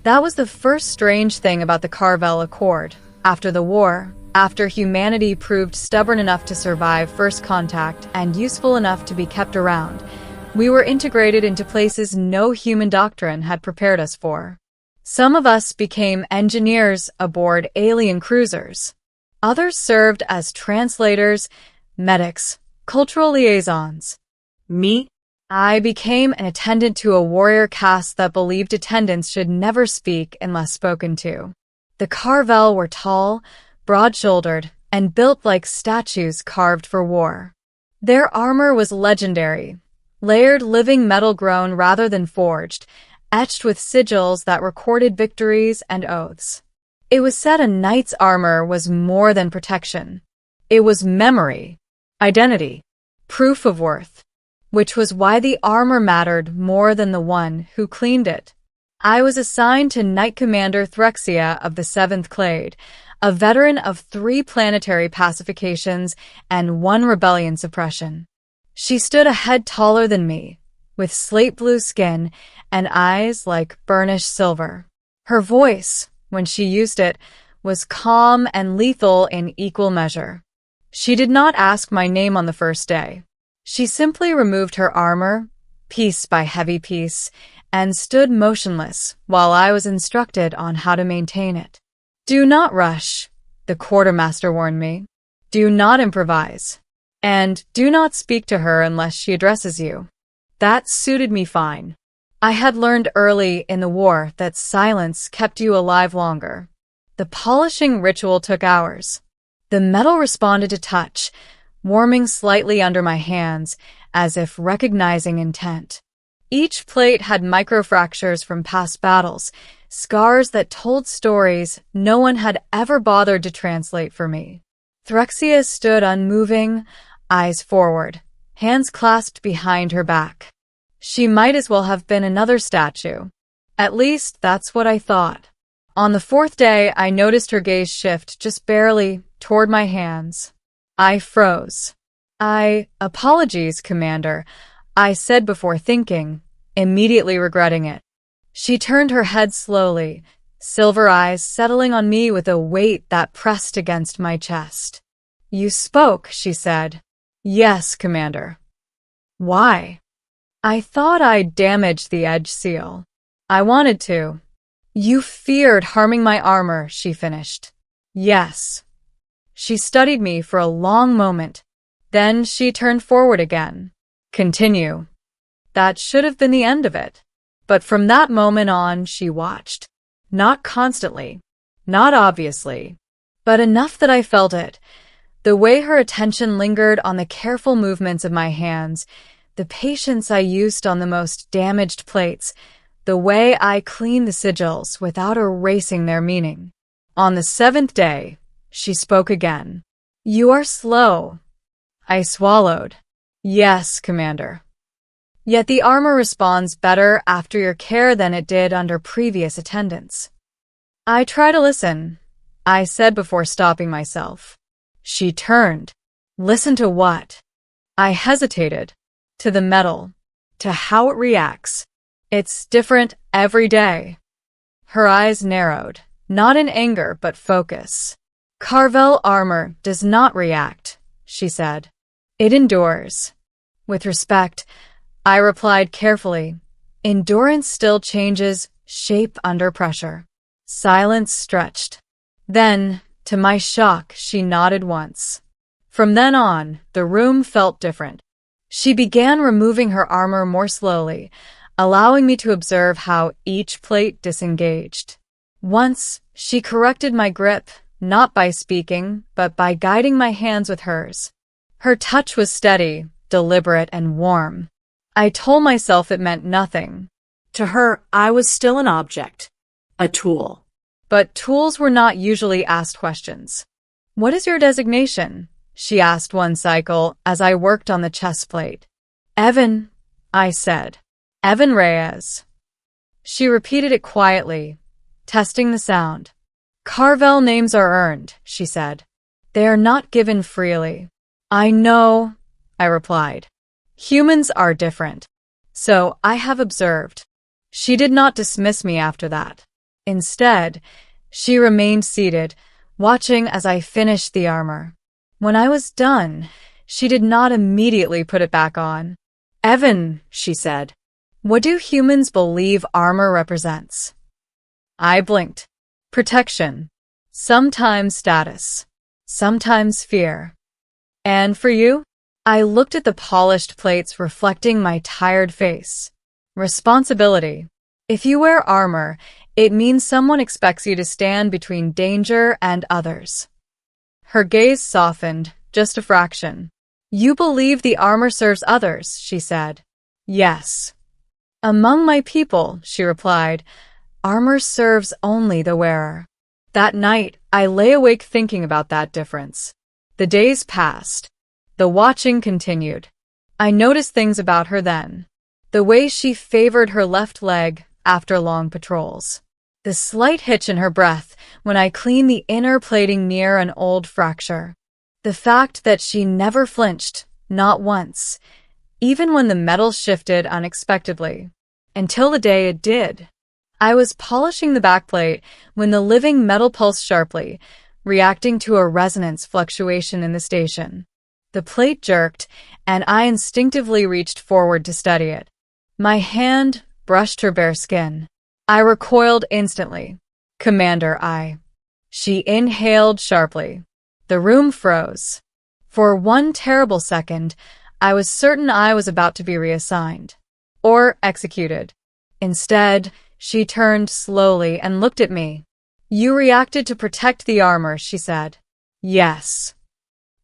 That was the first strange thing about the Carvel Accord. After the war, after humanity proved stubborn enough to survive first contact and useful enough to be kept around, we were integrated into places no human doctrine had prepared us for. Some of us became engineers aboard alien cruisers. Others served as translators, medics, cultural liaisons. Me? I became an attendant to a warrior caste that believed attendants should never speak unless spoken to. The Carvel were tall, broad-shouldered, and built like statues carved for war. Their armor was legendary, layered living metal grown rather than forged, etched with sigils that recorded victories and oaths. It was said a knight's armor was more than protection. It was memory, identity, proof of worth, which was why the armor mattered more than the one who cleaned it. I was assigned to Knight Commander Threxia of the 7th Clade, a veteran of 3 planetary pacifications and 1 rebellion suppression. She stood a head taller than me, with slate blue skin and eyes like burnished silver. Her voice, when she used it, was calm and lethal in equal measure. She did not ask my name on the first day. She simply removed her armor, piece by heavy piece, and stood motionless while I was instructed on how to maintain it. Do not rush, the quartermaster warned me. Do not improvise. And do not speak to her unless she addresses you. That suited me fine. I had learned early in the war that silence kept you alive longer. The polishing ritual took hours. The metal responded to touch, warming slightly under my hands, as if recognizing intent. Each plate had microfractures from past battles, scars that told stories no one had ever bothered to translate for me. Threxia stood unmoving, eyes forward, hands clasped behind her back. She might as well have been another statue. At least, that's what I thought. On the 4th day, I noticed her gaze shift just barely toward my hands. I froze. Apologies, Commander, I said before thinking, immediately regretting it. She turned her head slowly, silver eyes settling on me with a weight that pressed against my chest. You spoke, she said. Yes, Commander. Why? I thought I'd damaged the edge seal. I wanted to. You feared harming my armor, she finished. Yes. She studied me for a long moment. Then she turned forward again. Continue. That should have been the end of it. But from that moment on, she watched. Not constantly, not obviously, but enough that I felt it. The way her attention lingered on the careful movements of my hands, the patience I used on the most damaged plates, the way I cleaned the sigils without erasing their meaning. On the 7th day, she spoke again. You are slow. I swallowed. Yes, Commander. Yet the armor responds better after your care than it did under previous attendants. I try to listen, I said before stopping myself. She turned. Listen to what? I hesitated. To the metal. To how it reacts. It's different every day. Her eyes narrowed, not in anger but focus. Carvel armor does not react, she said. It endures. With respect, I replied carefully. Endurance still changes shape under pressure. Silence stretched. Then, to my shock, she nodded once. From then on, the room felt different. She began removing her armor more slowly, allowing me to observe how each plate disengaged. Once, she corrected my grip, not by speaking, but by guiding my hands with hers. Her touch was steady, deliberate, and warm. I told myself it meant nothing. To her, I was still an object, a tool. But tools were not usually asked questions. What is your designation? She asked one cycle as I worked on the chest plate. Evan, I said. Evan Reyes. She repeated it quietly, testing the sound. Carvel names are earned, she said. They are not given freely. I know, I replied. Humans are different. So I have observed. She did not dismiss me after that. Instead, she remained seated, watching as I finished the armor. When I was done, she did not immediately put it back on. Evan, she said. What do humans believe armor represents? I blinked. Protection. Sometimes status. Sometimes fear. And for you? I looked at the polished plates reflecting my tired face. Responsibility. If you wear armor, it means someone expects you to stand between danger and others. Her gaze softened, just a fraction. You believe the armor serves others, she said. Yes. Among my people, she replied, armor serves only the wearer. That night, I lay awake thinking about that difference. The days passed. The watching continued. I noticed things about her then. The way she favored her left leg after long patrols. The slight hitch in her breath when I cleaned the inner plating near an old fracture. The fact that she never flinched, not once, even when the metal shifted unexpectedly. Until the day it did. I was polishing the backplate when the living metal pulsed sharply, reacting to a resonance fluctuation in the station. The plate jerked, and I instinctively reached forward to study it. My hand brushed her bare skin. I recoiled instantly. Commander, She inhaled sharply. The room froze. For one terrible second, I was certain I was about to be reassigned. Or executed. Instead, she turned slowly and looked at me. You reacted to protect the armor, she said. Yes.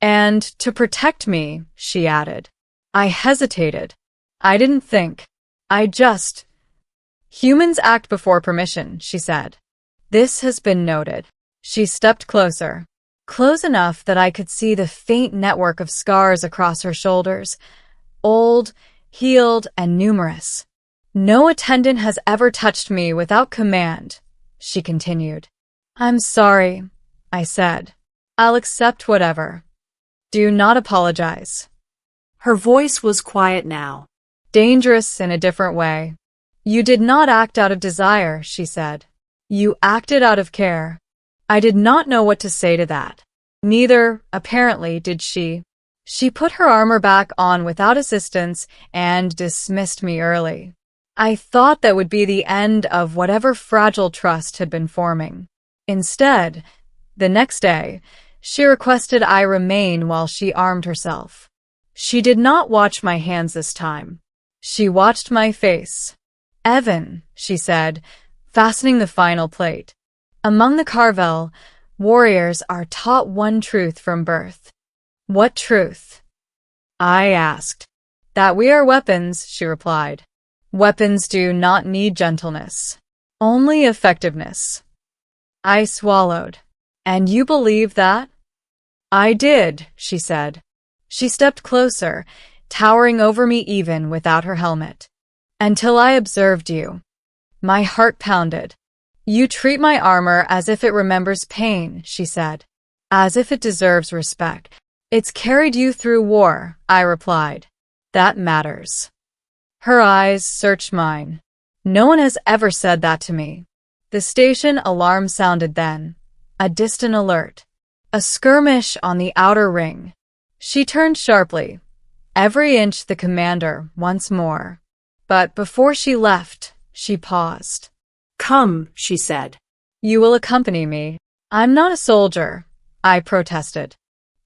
And to protect me, she added. I hesitated. I didn't think. I just... Humans act before permission, she said. This has been noted. She stepped closer. Close enough that I could see the faint network of scars across her shoulders. Old, healed, and numerous. No attendant has ever touched me without command, she continued. I'm sorry, I said. I'll accept whatever. Do not apologize. Her voice was quiet now. Dangerous in a different way. You did not act out of desire, she said. You acted out of care. I did not know what to say to that. Neither, apparently, did she. She put her armor back on without assistance and dismissed me early. I thought that would be the end of whatever fragile trust had been forming. Instead, the next day, she requested I remain while she armed herself. She did not watch my hands this time. She watched my face. Evan, she said, fastening the final plate. Among the Carvel, warriors are taught one truth from birth. What truth? I asked. That we are weapons, she replied. Weapons do not need gentleness, only effectiveness. I swallowed. And you believe that? I did, she said. She stepped closer, towering over me even without her helmet. Until I observed you. My heart pounded. You treat my armor as if it remembers pain, she said. As if it deserves respect. It's carried you through war, I replied. That matters. Her eyes searched mine. No one has ever said that to me. The station alarm sounded then. A distant alert. A skirmish on the outer ring. She turned sharply. Every inch the commander, once more. But before she left, she paused. Come, she said. You will accompany me. I'm not a soldier, I protested.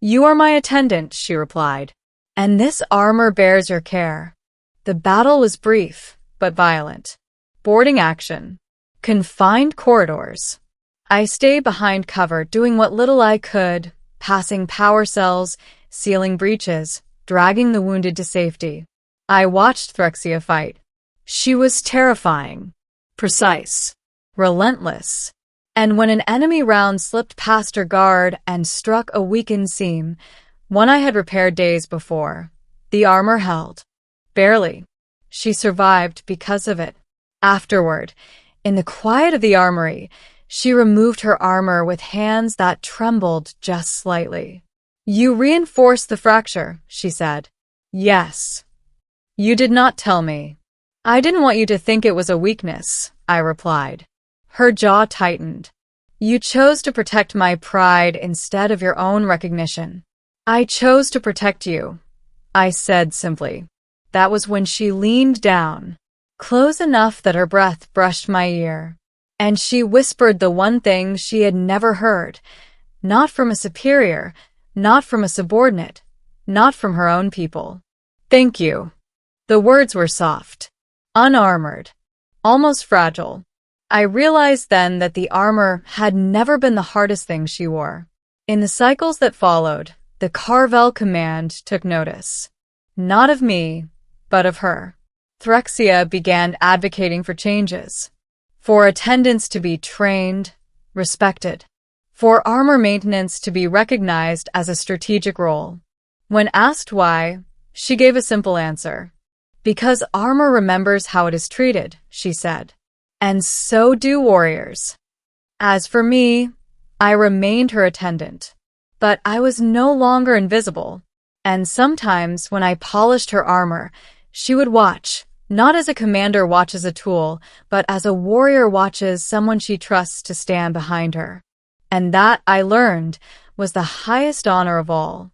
You are my attendant, she replied. And this armor bears your care. The battle was brief, but violent. Boarding action. Confined corridors. I stayed behind cover doing what little I could, passing power cells, sealing breaches, dragging the wounded to safety. I watched Threxia fight. She was terrifying. Precise. Relentless. And when an enemy round slipped past her guard and struck a weakened seam, one I had repaired days before, the armor held. Barely. She survived because of it. Afterward, in the quiet of the armory, she removed her armor with hands that trembled just slightly. You reinforced the fracture, she said. Yes. You did not tell me. I didn't want you to think it was a weakness, I replied. Her jaw tightened. You chose to protect my pride instead of your own recognition. I chose to protect you, I said simply. That was when she leaned down, close enough that her breath brushed my ear. And she whispered the one thing she had never heard, not from a superior, not from a subordinate, not from her own people. Thank you. The words were soft, unarmored, almost fragile. I realized then that the armor had never been the hardest thing she wore. In the cycles that followed, the Carvel command took notice. Not of me, but of her. Threxia began advocating for changes. For attendants to be trained, respected. For armor maintenance to be recognized as a strategic role. When asked why, she gave a simple answer. Because armor remembers how it is treated, she said. And so do warriors. As for me, I remained her attendant. But I was no longer invisible. And sometimes when I polished her armor, she would watch, not as a commander watches a tool, but as a warrior watches someone she trusts to stand behind her. And that, I learned, was the highest honor of all.